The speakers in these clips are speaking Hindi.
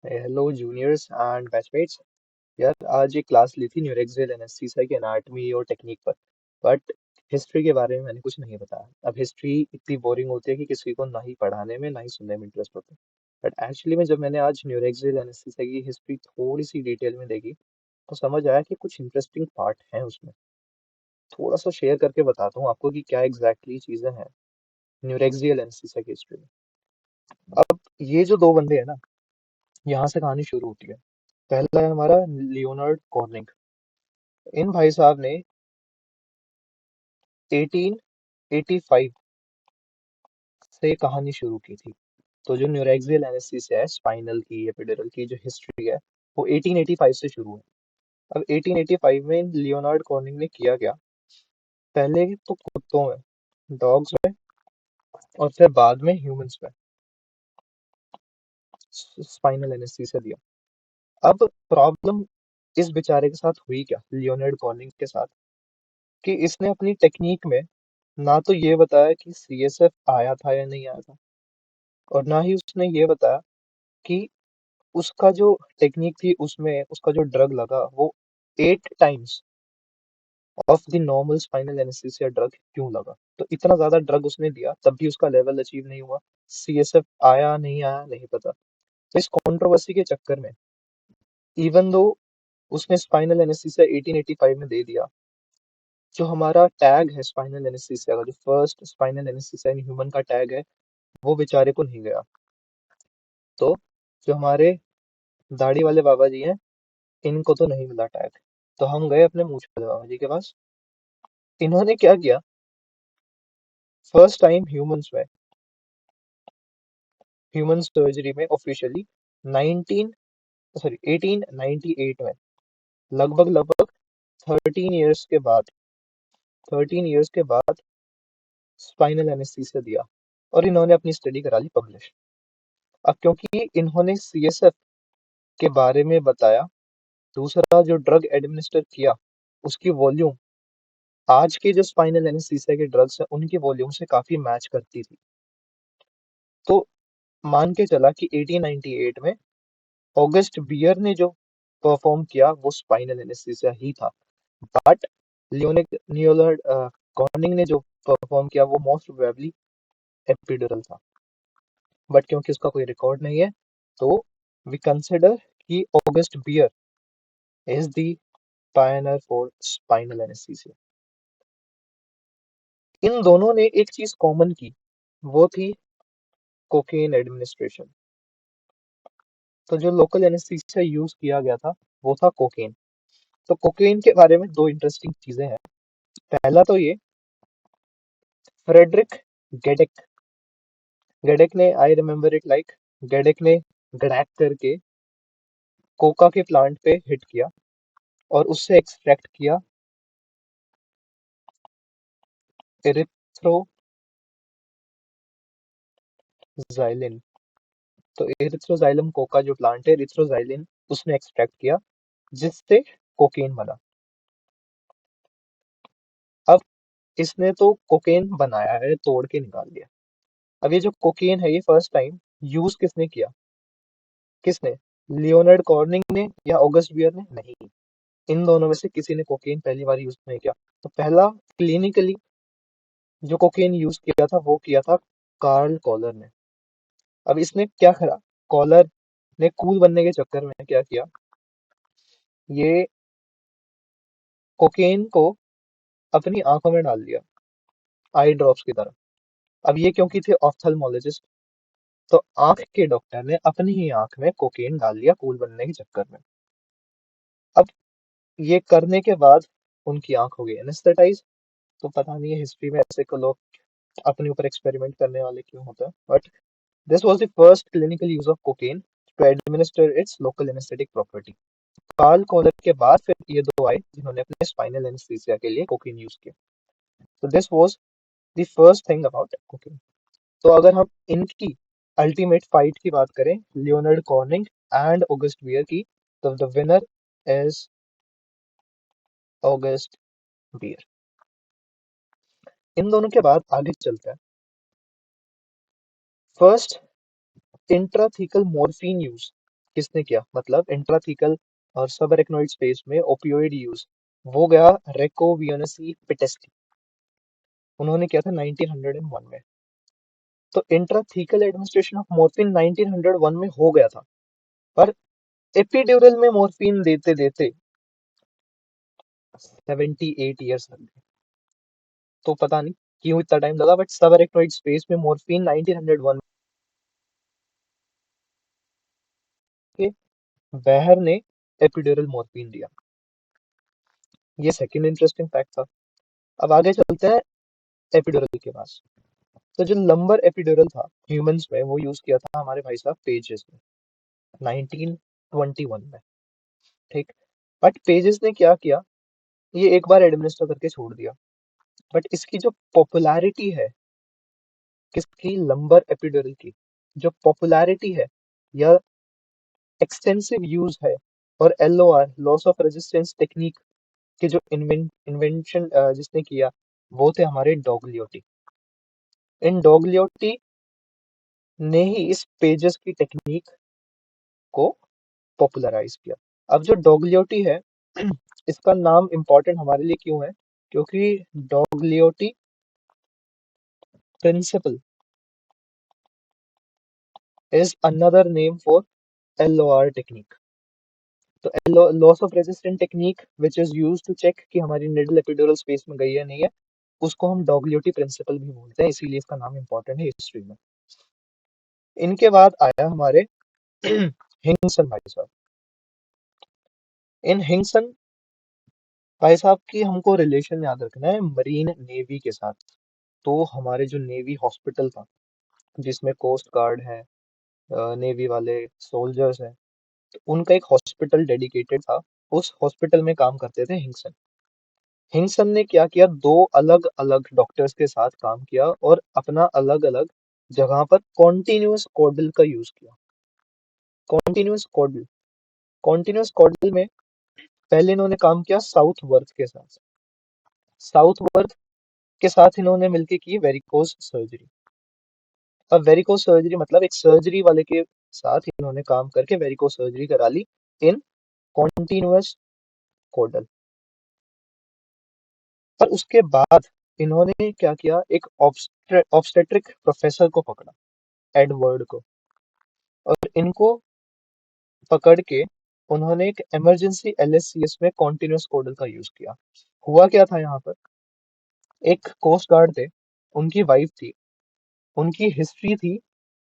Hello juniors and batchmates. यार आज एक क्लास ली थी न्यूरेक्सियल एनेस्थीसिया की एनाटॉमी और टेक्निक पर। बट हिस्ट्री के बारे में मैंने कुछ नहीं बताया। अब हिस्ट्री इतनी बोरिंग होती है कि किसी को ना ही पढ़ाने में ना ही सुनने में इंटरेस्ट होता है। बट एक्चुअली में जब मैंने आज न्यूरेक्सियल एनेस्थीसिया की हिस्ट्री थोड़ी सी डिटेल में देखी तो समझ आया कि कुछ इंटरेस्टिंग पार्ट हैं उसमें। थोड़ा सा शेयर करके बताता हूँ आपको कि क्या एग्जैक्टली चीज़ें हैं न्यूरेक्सियल एनेस्थीसिया की हिस्ट्री में। अब ये जो दो बंदे हैं ना, यहाँ से कहानी शुरू होती है। पहला है हमारा लियोनार्ड कॉर्निंग। इन भाई साहब ने 1885 से कहानी शुरू की थी। तो जो न्यूरेक्सियल एनेस्थीसिया है स्पाइनल की एपिड्यूरल की जो हिस्ट्री है वो 1885 से शुरू है। अब 1885 में लियोनार्ड कॉर्निंग ने किया क्या, पहले तो कुत्तों में, डॉग्स में, और फिर बाद में ह्यूमंस में स्पाइनल एनेस्थीसिया दिया। अब प्रॉब्लम इस बेचारे के साथ हुई क्या, लियोनार्ड कॉर्निंग के साथ, कि इसने अपनी टेक्निक में ना तो ये बताया कि सीएसएफ आया था या नहीं आया था, और ना ही उसने ये बताया कि उसका जो टेक्निक थी उसमें उसका जो ड्रग लगा वो 8 times of the normal spinal anaesthesia drug क्यों लगा। तो इतना ज्यादा ड्रग उसने दिया तब भी उसका लेवल अचीव नहीं हुआ। सीएसएफ आया नहीं आया नहीं पता। तो इस कंट्रोवर्सी के चक्कर में, इवन दो उसने स्पाइनल एनेस्थीसिया 1885 में दे दिया, जो हमारा टैग है स्पाइनल एनेस्थीसिया का, जो first spinal anaesthesia in human का टैग है, वो बेचारे को नहीं गया। तो जो हमारे दाढ़ी वाले बाबा जी हैं, इनको तो नहीं मिला टैग। तो हम गए अपने मूछ वाले बाबा जी के पास। इन्होंने क्या किया, फर्स्ट टाइम ह्यूमन सर्जरी में ऑफिशियली 19 सॉरी 1898 में, लगभग लगभग 13 इयर्स के बाद 13 इयर्स के बाद स्पाइनल एनेस्थीसिया दिया, और इन्होंने अपनी स्टडी करा ली पब्लिश। अब क्योंकि इन्होंने सीएसएफ के बारे में बताया, दूसरा जो ड्रग एडमिनिस्टर किया उसकी वॉल्यूम आज के जो स्पाइनल एनेस्थीसिया के ड्रग्स हैं उनकी वॉल्यूम से काफी मैच करती थी। तो मान के चला कि 1898 में ऑगस्ट बियर ने जो परफॉर्म किया वो स्पाइनल एनेस्थीसिया ही था। बट लियोनिक नियोलर्ड कॉर्निंग ने जो परफॉर्म किया वो मोस्ट प्रोबेबली एपिड्यूरल था। बट क्योंकि उसका कोई रिकॉर्ड नहीं है, तो वी कंसिडर कि August Bier is the pioneer for spinal anaesthesia. इन दोनों ने एक चीज कॉमन की, वो थी कोकेन एडमिनिस्ट्रेशन। तो जो लोकल एनेस्थीसिया यूज किया गया था वो था कोकेन। तो कोकेन के बारे में दो इंटरेस्टिंग चीजें हैं। पहला तो ये, फ्रेडरिक गेडेक गेडेक ने, आई रिमेम्बर इट लाइक, गेडेक ने गड़ैक करके कोका के प्लांट पे हिट किया और उससे एक्सट्रैक्ट किया इरिथ्रोजाइलिन। तो इरिथ्रोजाइलम कोका जो प्लांट है, इरिथ्रोजाइलिन उसने एक्सट्रैक्ट किया जिससे कोकेन बना। अब इसने तो कोकेन बनाया है, तोड़ के निकाल दिया। अब ये जो कोकेन है ये फर्स्ट टाइम यूज किसने किया, किसने, लियोनार्ड कॉर्निंग ने या ऑगस्ट बियर ने? नहीं, इन दोनों में से किसी ने कोकेन पहली बार यूज नहीं किया। तो पहला क्लिनिकली जो कोकेन यूज किया था वो किया था कार्ल कॉलर ने। अब इसने क्या करा, कॉलर ने कूल बनने के चक्कर में क्या किया, ये कोकेन को अपनी आंखों में डाल दिया, आई ड्रॉप्स की तरह। अब ये क्योंकि थे ऑप्थेल्मोलॉजिस्ट, तो आंख के डॉक्टर ने अपनी ही आंख में कोकेन डाल दिया कूल बनने के चक्कर में। अब ये करने के बाद उनकी आंख हो गई एनेस्थेटाइज। तो पता नहीं है हिस्ट्री में ऐसे को लोग अपने ऊपर एक्सपेरिमेंट करने वाले क्यों होते हैं, but this was the first clinical use of cocaine to administer its local anaesthetic property. Karl Koller के बाद फिर ये दो आए जिन्होंने अपने स्पाइनल एनेस्थीसिया के लिए कोकेन यूज किया। तो this was the first thing about cocaine. तो अगर हम इनकी अल्टीमेट फाइट की बात करें, Leonard Corning and August Bier की, तो the winner is August Bier. इन दोनों के बाद आगे चलते हैं। फर्स्ट इंट्राथीकल मॉर्फिन यूज किसने किया, मतलब इंट्राथीकल और सब एरेक्नोइड स्पेस में ओपियोइड यूज, वो गया रेकोवियनसी पिटेस्टी, उन्होंने किया था 1901 में। तो इंट्राथीकल एडमिनिस्ट्रेशन ऑफ मॉर्फिन 1901 में हो गया था, पर एपिड्यूरल में मॉर्फिन देते देते 78 ईयर्स लग गए। तो पता नहीं क्यों इतना टाइम लगा, बट सब एरेक्नोइड स्पेस में मॉर्फिन 1901 के बेहर ने एपिड्यूरल मॉर्फिन दिया। ये सेकंड इंटरेस्टिंग फैक्ट था। अब आगे चलते हैं एपिड्यूरल के पास। तो जो लंबर एपिड्यूरल था ह्यूमंस में, वो यूज किया था हमारे भाई साहब पेजेस ने 1921 में। ठीक, बट पेजेस ने क्या किया, ये एक बार एडमिनिस्टर करके छोड़ दिया, बट इसकी जो पॉपुलैरिटी है, किसकी, लंबर एपिड्यूरल की जो पॉपुलैरिटी है या एक्सटेंसिव यूज है, और LOR loss of resistance technique के जो इन्वेंशन जिसने किया, वो थे हमारे डॉगलियोटी। इन डॉगलियोटी ने ही इस पेजेस की टेक्निक को पॉपुलराइज किया। अब जो डॉगलियोटी है इसका नाम इम्पोर्टेंट हमारे लिए क्यों है, क्योंकि Dogliotti principle is another name for LOR technique। तो loss of resistant technique which is use to check कि हमारी निडल एपिड्यूरल स्पेस में गई है नहीं है, उसको हम डॉगलियोटी प्रिंसिपल भी बोलते हैं, इसीलिए इसका नाम इंपॉर्टेंट है हिस्ट्री में। इनके बाद आया हमारे हिंगसन भाई साहब। इन हिंगसन भाई साहब की हमको रिलेशन याद रखना है मरीन नेवी के साथ। तो हमारे जो नेवी हॉस्पिटल था, जिसमें कोस्ट गार्ड है, नेवी वाले सोल्जर्स हैं, तो उनका एक हॉस्पिटल डेडिकेटेड था, उस हॉस्पिटल में काम करते थे हिंगसन। हिंगसन ने क्या किया, दो अलग अलग डॉक्टर्स के साथ काम किया और अपना अलग अलग जगह पर कॉन्टिन्यूअस कॉर्डल का यूज किया। कॉन्टिन्यूअस कॉर्डल में पहले इन्होंने काम किया साउथ वर्थ के साथ। साउथ वर्थ के साथ इन्होंने मिलकर की वेरिकोज सर्जरी। अब वेरिकोज सर्जरी मतलब एक सर्जरी वाले के साथ इन्होंने काम करके वेरिकोज सर्जरी करा ली इन कॉन्टिन्यूअस कॉर्डल। पर उसके बाद इन्होंने क्या किया, एक ऑब्स्टेट्रिक प्रोफेसर को पकड़ा, एडवर्ड को, और इनको पकड़ के उन्होंने एक इमरजेंसी LSCS में कॉन्टिन्यूअस कोडल का यूज किया। हुआ क्या था यहाँ पर, एक कोस्ट गार्ड थे, उनकी वाइफ थी, उनकी हिस्ट्री थी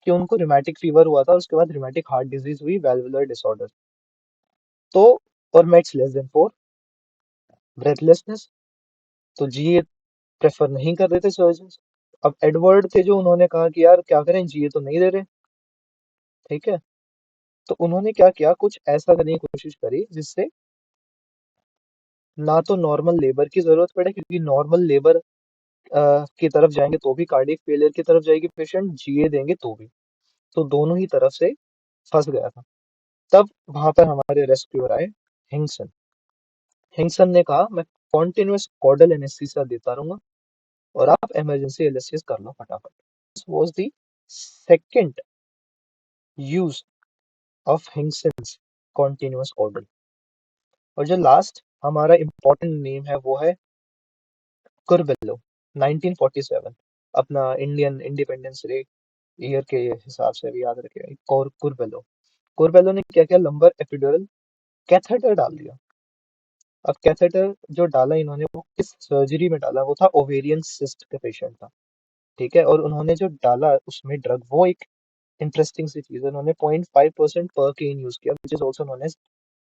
कि उनको रिमेटिक फीवर हुआ था, उसके बाद रिमेटिक हार्ट डिजीज हुई, वेल्वुलर डिसऑर्डर, तो और मेट्स लेस देन 4, ब्रेथलेसनेस, तो जीए प्रेफर नहीं कर रहे थे सर्जन। अब एडवर्ड थे जो, उन्होंने कहा कि यार क्या करें, जीए तो नहीं दे रहे। ठीक है, तो उन्होंने क्या किया, कुछ ऐसा करने की कोशिश करी जिससे ना तो नॉर्मल लेबर की जरूरत पड़े, क्योंकि नॉर्मल लेबर की तरफ जाएंगे तो भी कार्डियक फेलियर की तरफ जाएगी पेशेंट, जीए देंगे तो भी, तो दोनों ही तरफ से फंस गया था। तब वहां पर हमारे रेस्क्यूअर आए, हिंगसन। हिंगसन ने कहा मैं कॉन्टिन्यूअस कॉर्डल एनेस्थीसिया देता रहूंगा और आप इमरजेंसी एनालिसिस कर लो फटाफट। This was the second use of Hingson's continuous caudal. और जो लास्ट हमारा इंपॉर्टेंट नेम है वो है कुर्बेलो, 1947, अपना इंडियन इंडिपेंडेंस डे ईयर के हिसाब से भी याद रखेगा। कुर्बेलो, कुर्बेलो ने क्या किया, लंबर एपिड्यूरल कैथेटर डाल दिया। अब कैथेटर जो डाला इन्होंने, वो किस सर्जरी में डाला, वो था ओवेरियन सिस्ट के पेशेंट था। ठीक है, और उन्होंने जो डाला उसमें ड्रग, वो एक इंटरेस्टिंग सी चीज है, उन्होंने 0.5% परकेन यूज किया, which is also known as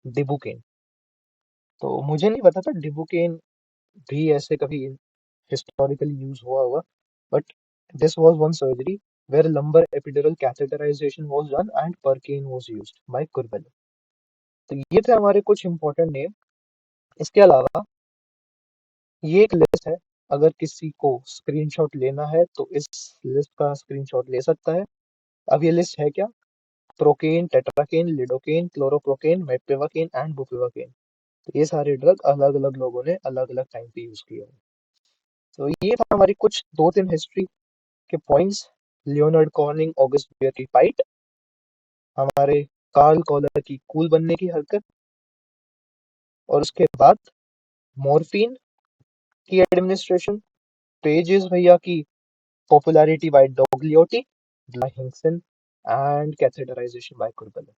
dibucaine. तो मुझे नहीं पता था डिबुकेन भी ऐसे कभी हिस्टोरिकली यूज हुआ होगा, but this was one surgery where lumbar epidural catheterization was done and Perkane was used by Kurbel। तो ये थे हमारे कुछ इंपॉर्टेंट नेम। इसके अलावा ये एक लिस्ट है, अगर किसी को स्क्रीनशॉट लेना है तो इस लिस्ट का स्क्रीनशॉट ले सकता है। अब ये लिस्ट है क्या, procaine, tetracaine, lidocaine, chloroprocaine, mepivacaine and bupivacaine. तो ये सारे ड्रग अलग अलग लोगों ने अलग अलग टाइम पे यूज किए हैं। तो ये था हमारी कुछ दो तीन हिस्ट्री के points. Leonard Corning, August Bier की फाइट, हमारे कार्ल कॉलर की कूल बनने की हरकत, और उसके बाद मॉर्फिन की एडमिनिस्ट्रेशन, पेजेस भैया की popularity by Dogliotti, Hingson, and catheterisation by कुर्बला।